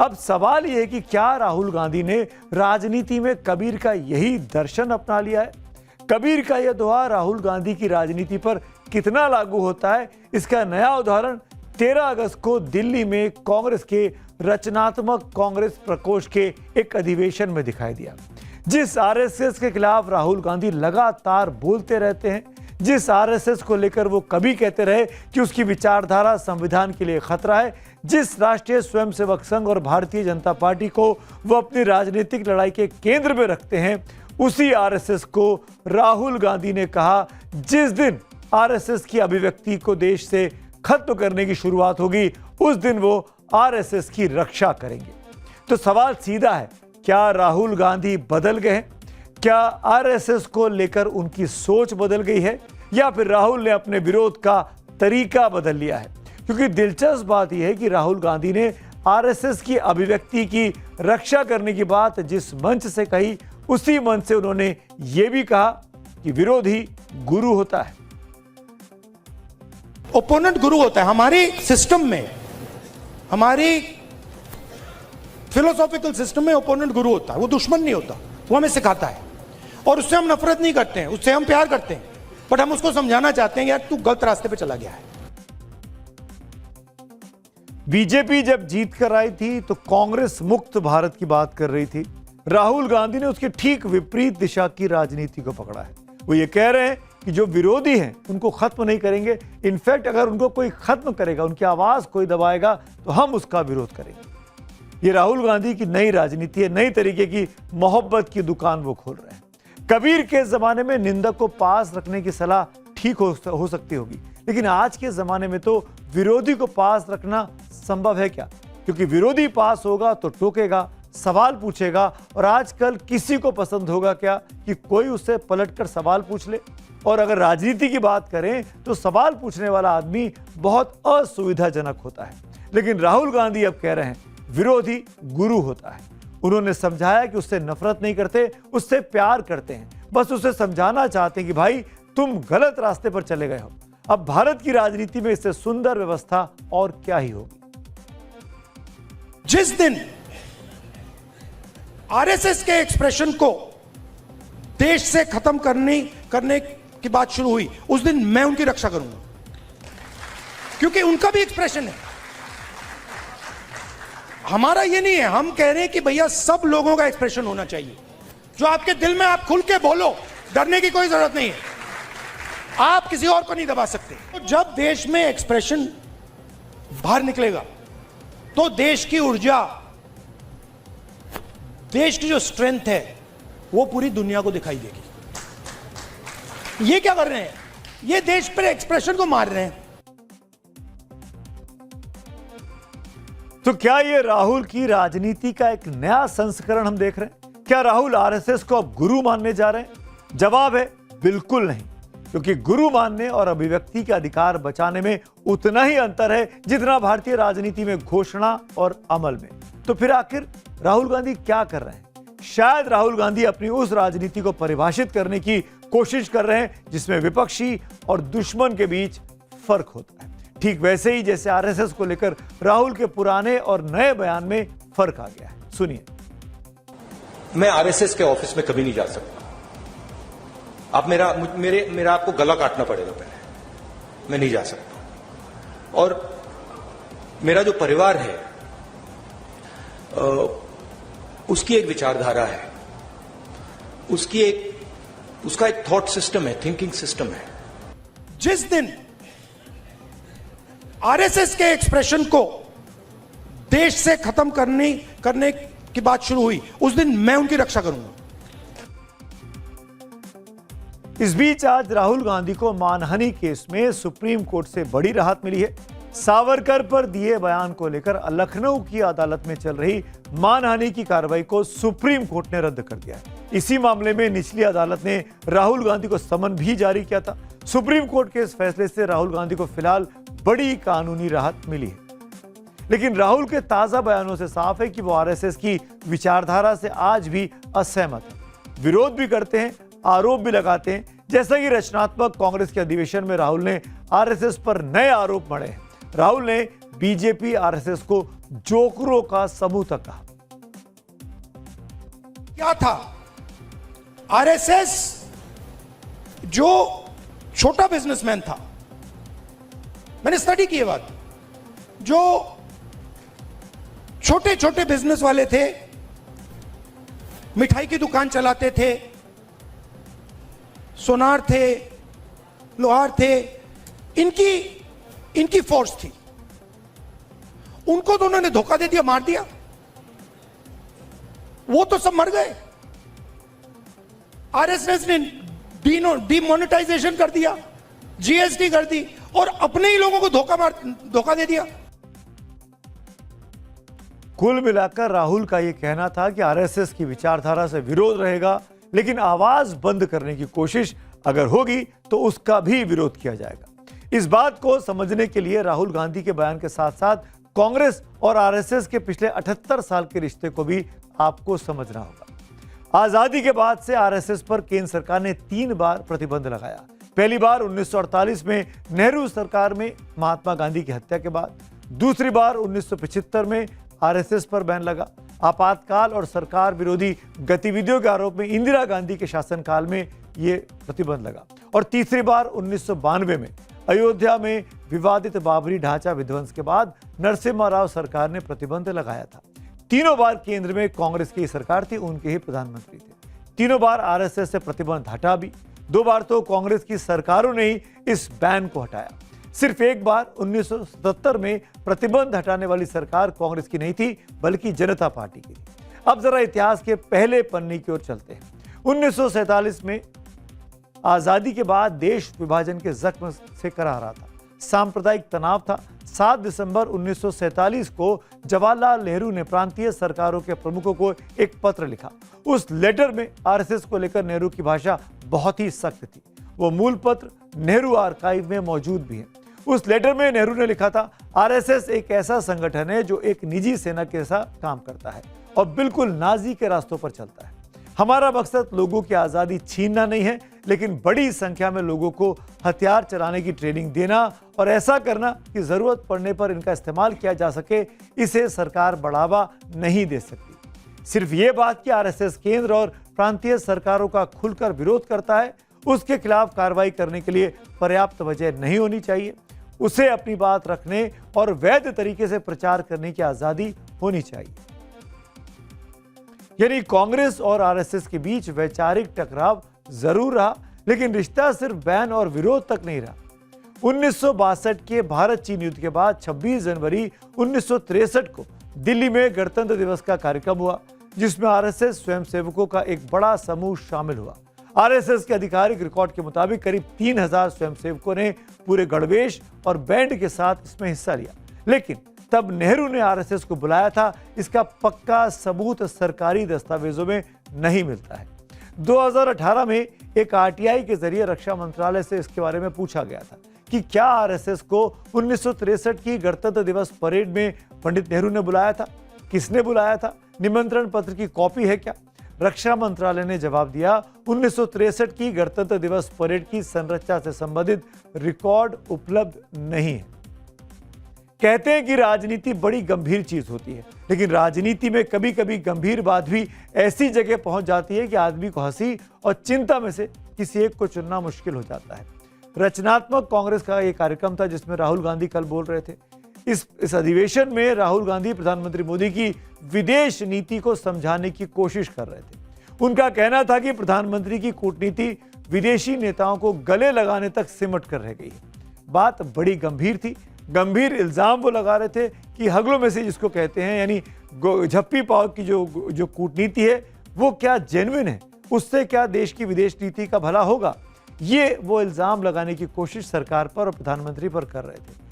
अब सवाल यह है कि क्या राहुल गांधी ने राजनीति में कबीर का यही दर्शन अपना लिया है? कबीर का यह दोहा राहुल गांधी की राजनीति पर कितना लागू होता है, इसका नया उदाहरण 13 अगस्त को दिल्ली में कांग्रेस के रचनात्मक कांग्रेस प्रकोष्ठ के एक अधिवेशन में दिखाई दिया। जिस आरएसएस के खिलाफ राहुल गांधी लगातार बोलते रहते हैं, जिस आरएसएस को लेकर वो कभी कहते रहे कि उसकी विचारधारा संविधान के लिए खतरा है, जिस राष्ट्रीय स्वयंसेवक संघ और भारतीय जनता पार्टी को वो अपनी राजनीतिक लड़ाई के केंद्र में रखते हैं, उसी आरएसएस को राहुल गांधी ने कहा जिस दिन आरएसएस की अभिव्यक्ति को देश से खत्म करने की शुरुआत होगी, उस दिन वो आरएसएस की रक्षा करेंगे। तो सवाल सीधा है, क्या राहुल गांधी बदल गए हैं? क्या आरएसएस को लेकर उनकी सोच बदल गई है, या फिर राहुल ने अपने विरोध का तरीका बदल लिया है? क्योंकि दिलचस्प बात यह है कि राहुल गांधी ने आरएसएस की अभिव्यक्ति की रक्षा करने की बात जिस मंच से कही, उसी मंच से उन्होंने यह भी कहा कि विरोधी गुरु होता है। ओपोनेंट गुरु होता है। हमारे सिस्टम में, हमारी फिलोसॉफिकल सिस्टम में ओपोनेंट गुरु होता है। वो दुश्मन नहीं होता, वो हमें सिखाता है और उससे हम नफरत नहीं करते हैं, उससे हम प्यार करते हैं, बट हम उसको समझाना चाहते हैं यार तू गलत रास्ते पे चला गया है। बीजेपी जब जीत कर आई थी तो कांग्रेस मुक्त भारत की बात कर रही थी। राहुल गांधी ने उसके ठीक विपरीत दिशा की राजनीति को पकड़ा है। वो ये कह रहे हैं कि जो विरोधी हैं उनको खत्म नहीं करेंगे, इनफैक्ट अगर उनको कोई खत्म करेगा, उनकी आवाज कोई दबाएगा तो हम उसका विरोध करेंगे। ये राहुल गांधी की नई राजनीति है, नई तरीके की मोहब्बत की दुकान वो खोल रहे हैं। कबीर के जमाने में निंदक को पास रखने की सलाह ठीक हो सकती होगी, लेकिन आज के जमाने में तो विरोधी को पास रखना संभव है क्या? क्योंकि विरोधी पास होगा तो टोकेगा, सवाल पूछेगा, और आजकल किसी को पसंद होगा क्या कि कोई उससे पलटकर सवाल पूछ ले? और अगर राजनीति की बात करें तो सवाल पूछने वाला आदमी बहुत असुविधाजनक होता है। लेकिन राहुल गांधी अब कह रहे हैं विरोधी गुरु होता है। उन्होंने समझाया कि उससे नफरत नहीं करते, उससे प्यार करते हैं, बस उसे समझाना चाहते हैं कि भाई तुम गलत रास्ते पर चले गए हो। अब भारत की राजनीति में इससे सुंदर व्यवस्था और क्या ही होगी। जिस दिन आरएसएस के एक्सप्रेशन को देश से खत्म करने की बात शुरू हुई, उस दिन मैं उनकी रक्षा करूंगा, क्योंकि उनका भी एक्सप्रेशन है। हमारा ये नहीं है, हम कह रहे हैं कि भैया सब लोगों का एक्सप्रेशन होना चाहिए। जो आपके दिल में आप खुल के बोलो, डरने की कोई जरूरत नहीं है, आप किसी और को नहीं दबा सकते। तो जब देश में एक्सप्रेशन बाहर निकलेगा तो देश की ऊर्जा, देश की जो स्ट्रेंथ है वो पूरी दुनिया को दिखाई देगी। ये क्या कर रहे हैं? ये देश पर एक्सप्रेशन को मार रहे हैं। तो क्या ये राहुल की राजनीति का एक नया संस्करण हम देख रहे हैं? क्या राहुल आरएसएस को अब गुरु मानने जा रहे हैं? जवाब है बिल्कुल नहीं, क्योंकि गुरु मानने और अभिव्यक्ति के अधिकार बचाने में उतना ही अंतर है जितना भारतीय राजनीति में घोषणा और अमल में। तो फिर आखिर राहुल गांधी क्या कर रहे हैं? शायद राहुल गांधी अपनी उस राजनीति को परिभाषित करने की कोशिश कर रहे हैं जिसमें विपक्षी और दुश्मन के बीच फर्क होता है। ठीक वैसे ही जैसे आरएसएस को लेकर राहुल के पुराने और नए बयान में फर्क आ गया है। सुनिए। मैं आरएसएस के ऑफिस में कभी नहीं जा सकता। आप मेरा आपको गला काटना पड़ेगा पहले, मैं नहीं जा सकता। और मेरा जो परिवार है उसकी एक विचारधारा है, उसका एक थॉट सिस्टम है, थिंकिंग सिस्टम है। जिस दिन आरएसएस के एक्सप्रेशन को देश से खत्म करने की बात शुरू हुई, उस दिन मैं उनकी रक्षा करूंगा। इस बीच आज राहुल गांधी को मानहानि केस में सुप्रीम कोर्ट से बड़ी राहत मिली है। सावरकर पर दिए बयान को लेकर लखनऊ की अदालत में चल रही मानहानि की कार्रवाई को सुप्रीम कोर्ट ने रद्द कर दिया है। इसी मामले में निचली अदालत ने राहुल गांधी को समन भी जारी किया था। सुप्रीम कोर्ट के इस फैसले से राहुल गांधी को फिलहाल बड़ी कानूनी राहत मिली है। लेकिन राहुल के ताजा बयानों से साफ है कि वो आरएसएस की विचारधारा से आज भी असहमत है, विरोध भी करते हैं, आरोप भी लगाते हैं। जैसा कि रचनात्मक कांग्रेस के अधिवेशन में राहुल ने आरएसएस पर नए आरोप मढ़े हैं। राहुल ने बीजेपी आरएसएस को जोकरों का समूह तक कहा। क्या था? आरएसएस जो छोटा बिजनेसमैन था, मैंने स्टडी की ये बात, जो छोटे छोटे बिजनेस वाले थे, मिठाई की दुकान चलाते थे, सोनार थे, लोहार थे, इनकी फोर्स थी। उनको तो उन्होंने धोखा दे दिया, मार दिया, वो तो सब मर गए। आरएसएस ने डीमोनेटाइजेशन कर दिया, जीएसटी कर दी और अपने ही लोगों को धोखा दे दिया। कुल मिलाकर राहुल का यह कहना था कि आरएसएस की विचारधारा से विरोध रहेगा, लेकिन आवाज बंद करने की कोशिश अगर होगी तो उसका भी विरोध किया जाएगा। इस बात को समझने के लिए राहुल गांधी के बयान के साथ साथ कांग्रेस और आरएसएस के पिछले 78 साल के रिश्ते को भी आपको समझना होगा। आजादी के बाद से आरएसएस पर केंद्र सरकार ने 3 बार प्रतिबंध लगाया। पहली बार 1948 में नेहरू सरकार में महात्मा गांधी की हत्या के बाद, दूसरी बार 1975 में आरएसएस पर बैन लगा। आपातकाल और सरकार विरोधी गतिविधियों के आरोप में इंदिरा गांधी के शासनकाल में यह प्रतिबंध लगा और तीसरी बार 1992 में अयोध्या में विवादित बाबरी ढांचा विध्वंस के बाद नरसिम्हा राव सरकार ने प्रतिबंध लगाया था। तीनों बार केंद्र में कांग्रेस की सरकार थी, उनके ही प्रधानमंत्री थे। तीनों बार आरएसएस से प्रतिबंध हटा भी, 2 बार तो कांग्रेस की सरकारों ने ही इस बैन को हटाया। सिर्फ एक बार 1977 में प्रतिबंध हटाने वाली सरकार कांग्रेस की नहीं थी, बल्कि जनता पार्टी की थी। अब जरा इतिहास के पहले पन्ने की ओर चलते हैं। 1947 में आजादी के बाद देश विभाजन के जख्म से कराह रहा था, सांप्रदायिक तनाव था। 7 दिसंबर 1947 को जवाहरलाल नेहरू ने प्रांतीय सरकारों के प्रमुखों को एक पत्र लिखा। उस लेटर में आरएसएस को लेकर नेहरू की भाषा बहुत ही सख्त थी। वो मूल पत्र नेहरू आर्काइव में मौजूद भी है। उस लेटर में नेहरू ने लिखा था, आरएसएस एक ऐसा संगठन है जो एक निजी सेना के साथ काम करता है और बिल्कुल नाजी के रास्तों पर चलता है। हमारा मकसद लोगों की आज़ादी छीनना नहीं है, लेकिन बड़ी संख्या में लोगों को हथियार चलाने की ट्रेनिंग देना और ऐसा करना कि जरूरत पड़ने पर इनका इस्तेमाल किया जा सके, इसे सरकार बढ़ावा नहीं दे सकती। सिर्फ ये बात कि आरएसएस केंद्र और प्रांतीय सरकारों का खुलकर विरोध करता है, उसके खिलाफ कार्रवाई करने के लिए पर्याप्त वजह नहीं होनी चाहिए। उसे अपनी बात रखने और वैध तरीके से प्रचार करने की आज़ादी होनी चाहिए। यानी कांग्रेस और आरएसएस के बीच वैचारिक टकराव जरूर रहा, लेकिन रिश्ता सिर्फ बैन और विरोध तक नहीं रहा। 1962 के भारत चीन युद्ध के बाद 26 जनवरी 1963 को दिल्ली में गणतंत्र दिवस का कार्यक्रम हुआ, जिसमें आरएसएस स्वयंसेवकों का एक बड़ा समूह शामिल हुआ। आरएसएस के आधिकारिक रिकॉर्ड के मुताबिक करीब 3000 स्वयंसेवकों ने पूरे गणवेश और बैंड के साथ इसमें हिस्सा लिया। लेकिन तब नेहरू ने आरएसएस को बुलाया था, इसका पक्का सबूत सरकारी दस्तावेजों में नहीं मिलता है। 2018 में एक आरटीआई के जरिए रक्षा मंत्रालय से इसके बारे में पूछा गया था कि क्या आरएसएस को 1963 की गणतंत्र दिवस परेड में पंडित नेहरू ने बुलाया था, किसने बुलाया था, निमंत्रण पत्र की कॉपी है क्या? रक्षा मंत्रालय ने जवाब दिया, 1963 की गणतंत्र दिवस परेड की संरचना से संबंधित रिकॉर्ड उपलब्ध नहीं है। कहते हैं कि राजनीति बड़ी गंभीर चीज होती है, लेकिन राजनीति में कभी कभी गंभीर बात भी ऐसी जगह पहुंच जाती है कि आदमी को हंसी और चिंता में से किसी एक को चुनना मुश्किल हो जाता है। रचनात्मक कांग्रेस का एक कार्यक्रम था जिसमें राहुल गांधी कल बोल रहे थे। इस अधिवेशन में राहुल गांधी प्रधानमंत्री मोदी की विदेश नीति को समझाने की कोशिश कर रहे थे। उनका कहना था कि प्रधानमंत्री की कूटनीति विदेशी नेताओं को गले लगाने तक सिमट कर रह गई है। बात बड़ी गंभीर थी। गंभीर इल्जाम वो लगा रहे थे कि हगलो मैसेज जिसको कहते हैं, यानी झप्पी पाव की जो कूटनीति है वो क्या जेन्युइन है, उससे क्या देश की विदेश नीति का भला होगा। ये वो इल्जाम लगाने की कोशिश सरकार पर और प्रधानमंत्री पर कर रहे थे।